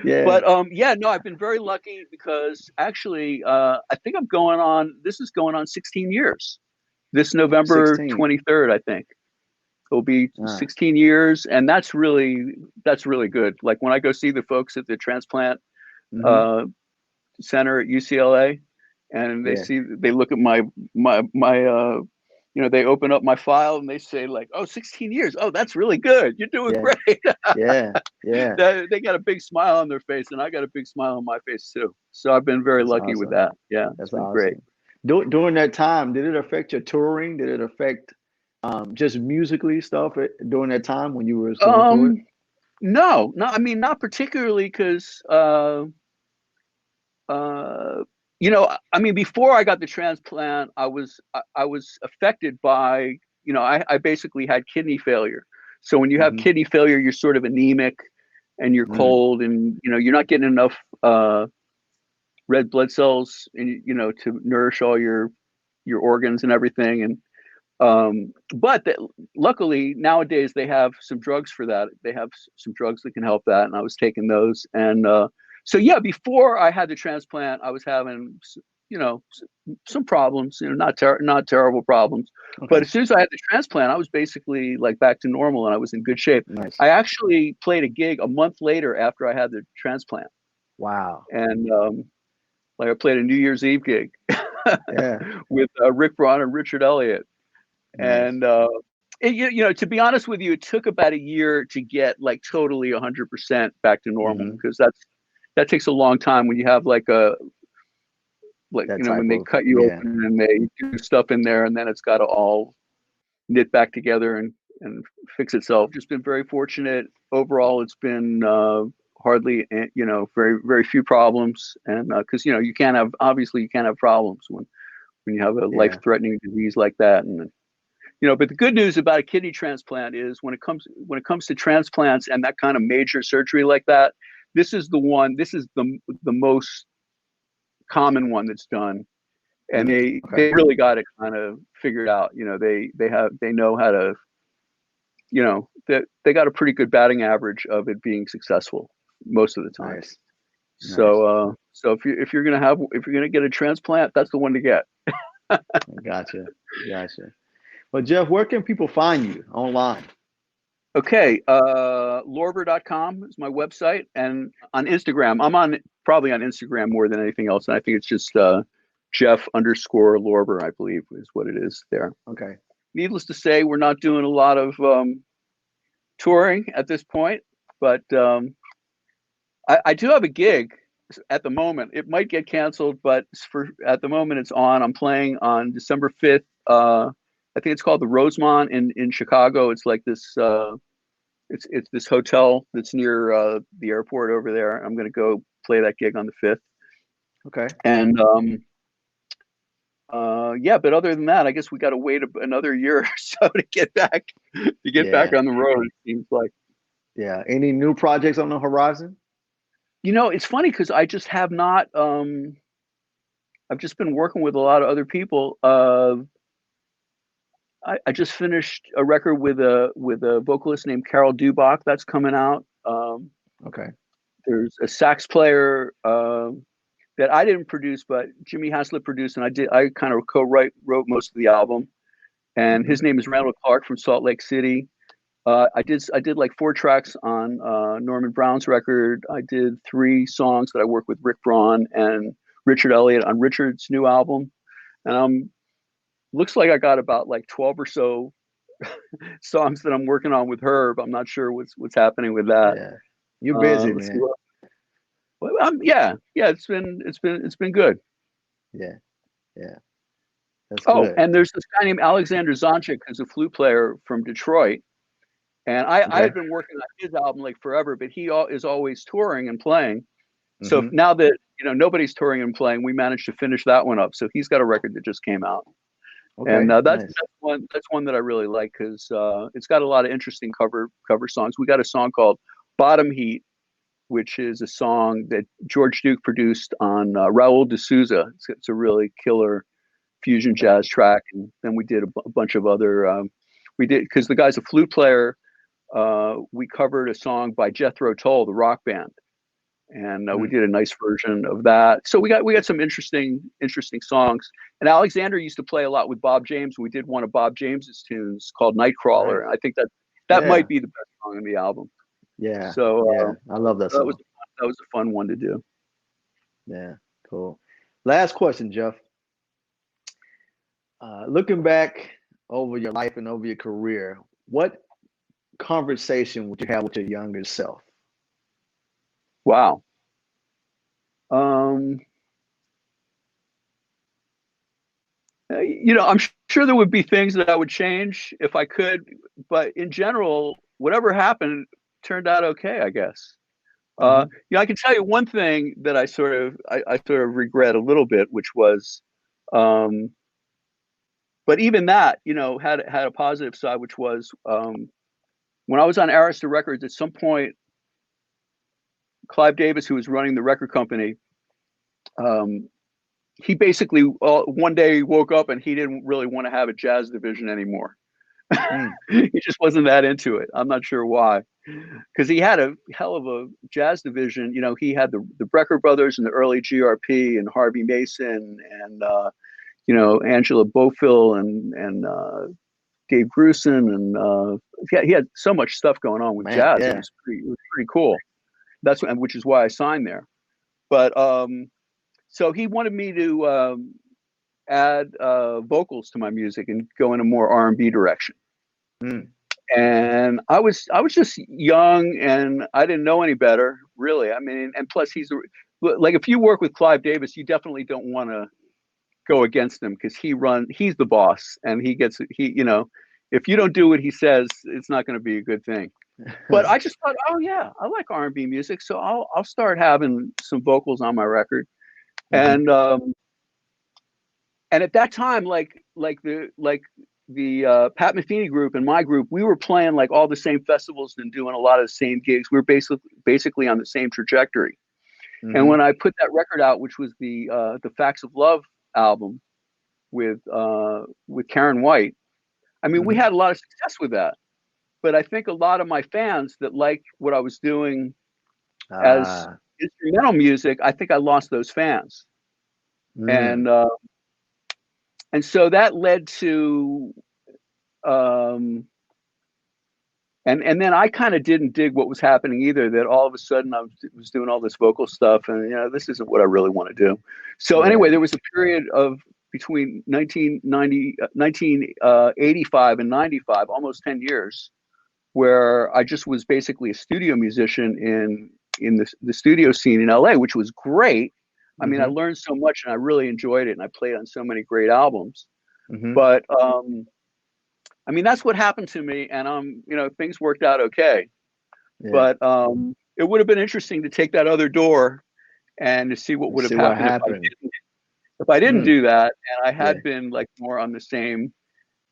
yeah. But yeah, no, I've been very lucky because actually, I think this is going on 16 years. This November 16. 23rd, I think. It'll be Ah, 16 years, and that's really good. Like when I go see the folks at the transplant mm-hmm. uh, center at UCLA, and Yeah. they look at my they open up my file and they say like, oh, 16 years. Oh, that's really good. You're doing Yeah. great. Yeah. Yeah. They got a big smile on their face, and I got a big smile on my face too. So I've been very That's lucky with awesome. that. Yeah, it's That's been great. awesome. During that time, did it affect your touring? Did it affect just musically stuff during that time when you were going through it? Um, no, I mean, not particularly because uh, I mean, before I got the transplant, I was affected by, I basically had kidney failure. So when you have Mm-hmm. kidney failure, you're sort of anemic and you're Mm. cold, and you're not getting enough red blood cells, and to nourish all your organs and everything. And but luckily nowadays they have some drugs for that. They have some drugs that can help that, and I was taking those. And so yeah, before I had the transplant, I was having some problems, not terrible problems. Okay. But as soon as I had the transplant, I was basically like back to normal and I was in good shape. Nice. I actually played a gig a month later after I had the transplant. Wow. And like I played a New Year's Eve gig Yeah. with Rick Braun and Richard Elliott. Nice. And to be honest with you, it took about a year to get like totally 100% back to normal, because that takes a long time when you have like when they cut you open and they do stuff in there, and then it's got to all knit back together and fix itself. Just been very fortunate overall. It's been hardly, very, very few problems. And because, you can't have problems when you have a life-threatening disease like that. And, but the good news about a kidney transplant is when it comes to transplants and that kind of major surgery like that, this is the most common one that's done. And they really got it kind of figured out. They know how to, they got a pretty good batting average of it being successful most of the time. Nice. So if you're gonna get a transplant, that's the one to get. Gotcha. Well, Jeff, where can people find you online? Okay, Lorber.com is my website, and on Instagram, I'm probably on Instagram more than anything else, and I think it's just Jeff_Lorber, I believe, is what it is there. Okay. Needless to say, we're not doing a lot of touring at this point, but I do have a gig at the moment. It might get canceled, but at the moment it's on. I'm playing on December 5th. I think it's called the Rosemont in Chicago. It's like this. It's this hotel that's near the airport over there. I'm going to go play that gig on the 5th. Okay. And but other than that, I guess we got to wait another year or so to get back on the road. It seems like. Yeah. Any new projects on the horizon? It's funny because I just have not. I've just been working with a lot of other people. I just finished a record with a vocalist named Carol Dubach that's coming out. Okay. There's a sax player that I didn't produce, but Jimmy Haslett produced, and I kind of wrote most of the album. And his name is Randall Clark from Salt Lake City. I did like 4 tracks on Norman Brown's record. I did 3 songs that I worked with Rick Braun and Richard Elliott on Richard's new album. And looks like I got about like 12 or so songs that I'm working on with Herb. I'm not sure what's happening with that. Yeah. You're busy, man. It's been good. Yeah. That's good. And there's this guy named Alexander Zonchik, who's a flute player from Detroit. And I've been working on his album like forever, but he is always touring and playing. So now that nobody's touring and playing, we managed to finish that one up. So he's got a record that just came out. Okay, and that's one that I really like because it's got a lot of interesting cover songs. We got a song called Bottom Heat, which is a song that George Duke produced on Raul de Souza. It's a really killer fusion jazz track. And then we did a bunch of other. Because the guy's a flute player. We covered a song by Jethro Tull, the rock band. And we did a nice version of that. So we got some interesting songs. And Alexander used to play a lot with Bob James. We did one of Bob James's tunes called Nightcrawler. Right. I think that might be the best song on the album. Yeah. So I love that song. That was a fun one to do. Yeah, cool. Last question, Jeff. Looking back over your life and over your career, what conversation would you have with your younger self? Wow. I'm sure there would be things that I would change if I could, but in general, whatever happened turned out okay, I guess. I can tell you one thing that I sort of regret a little bit, which was, but even that, had a positive side, which was when I was on Arista Records, at some point, Clive Davis, who was running the record company, he basically one day woke up and he didn't really want to have a jazz division anymore. He just wasn't that into it. I'm not sure why. because he had a hell of a jazz division. You know, he had the Brecker brothers and the early GRP and Harvey Mason and you know, Angela Bofill and Dave Grusin and he had so much stuff going on with jazz. Yeah. It was pretty cool. Which is why I signed there. But so he wanted me to add vocals to my music and go in a more R&B direction. Mm. And I was just young and I didn't know any better, really. I mean, and plus he's like, if you work with Clive Davis, you definitely don't want to go against him because he's the boss and you know, if you don't do what he says, it's not going to be a good thing. But I just thought, oh yeah, I like R&B music, so I'll start having some vocals on my record. Mm-hmm. And at that time, like the Pat Metheny group and my group, we were playing like all the same festivals and doing a lot of the same gigs. We were basically on the same trajectory. Mm-hmm. And when I put that record out, which was the Facts of Love album with Karen White, I mean, mm-hmm. we had a lot of success with that. But I think a lot of my fans that liked what I was doing as instrumental music, I think I lost those fans. Mm. And so that led to, and then I kind of didn't dig what was happening either, that all of a sudden I was doing all this vocal stuff and, you know, this isn't what I really want to do. So anyway, there was a period of between 1985 and 95, almost 10 years, where I just was basically a studio musician in the studio scene in LA, which was great. I mean, I learned so much and I really enjoyed it and I played on so many great albums. Mm-hmm. But I mean, that's what happened to me, and you know, things worked out okay. Yeah. But it would have been interesting to take that other door and to see what would have happened if I didn't do that, and I had been like more on the same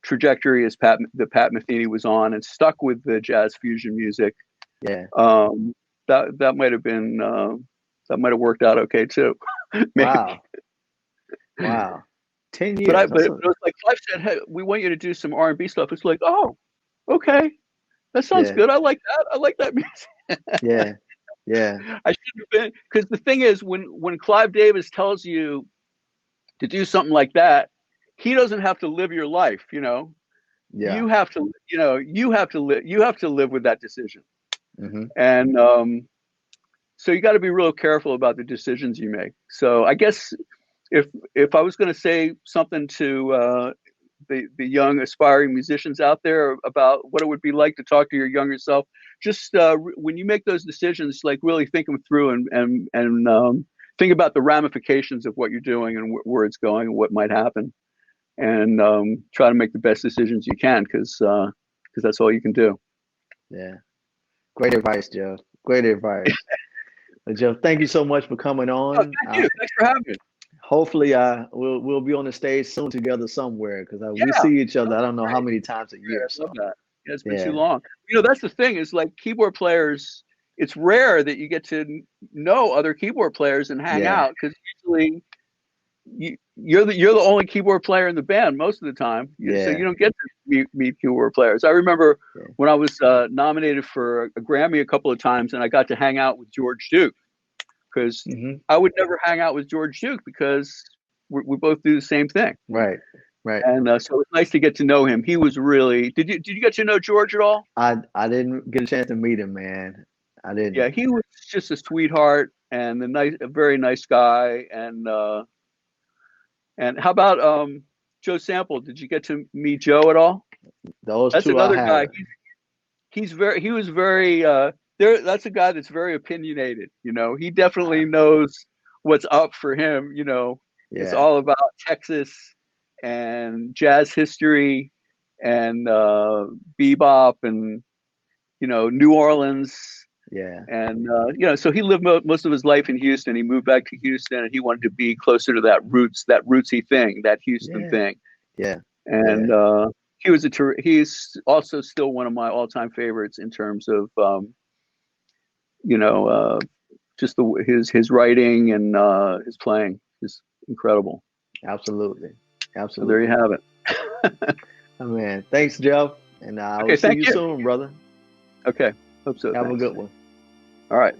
trajectory as Pat Metheny was on, and stuck with the jazz fusion music. Yeah. That might have been that might have worked out okay too. Wow. 10 years. But it was like Clive said, hey, we want you to do some R&B stuff. It's like, oh, okay. That sounds good. I like that. I like that music. Yeah. I should have been, because the thing is, when Clive Davis tells you to do something like that, he doesn't have to live your life, you know. Yeah. You have to live with that decision. Mm-hmm. And so you got to be real careful about the decisions you make. So I guess if I was going to say something to the young aspiring musicians out there about what it would be like to talk to your younger self, just when you make those decisions, like really think them through and think about the ramifications of what you're doing and where it's going and what might happen, and try to make the best decisions you can, because that's all you can do. Yeah, great advice, Jeff. Great advice. Jeff, thank you so much for coming on. Oh, thank you. Thanks for having me. Hopefully, we'll be on the stage soon together somewhere, because we see each other. I don't know how many times a year. I love that. Yeah, it's been too long. You know, that's the thing, is like keyboard players. It's rare that you get to know other keyboard players and hang out, because usually you're the only keyboard player in the band most of the time. So you don't get to meet keyboard players. I remember when I was nominated for a Grammy a couple of times, and I got to hang out with George Duke, because I would never hang out with George Duke because we both do the same thing. Right. And so it's nice to get to know him. He was really. Did you get to know George at all? I didn't get a chance to meet him, man. I didn't. Yeah, he was just a sweetheart and a very nice guy. And how about Joe Sample? Did you get to meet Joe at all? That's another guy. He was very. That's a guy that's very opinionated. You know, he definitely knows what's up for him. You know, it's all about Texas and jazz history and bebop and, you know, New Orleans. Yeah. And, you know, so he lived most of his life in Houston. He moved back to Houston, and he wanted to be closer to that rootsy thing, that Houston thing. Yeah. And he's also still one of my all-time favorites in terms of, you know, just his writing and his playing is incredible. Absolutely. So there you have it. Oh, man. Thanks, Jeff. And I'll see you soon, brother. Okay. Hope so. Have a Thanks. good one. All right.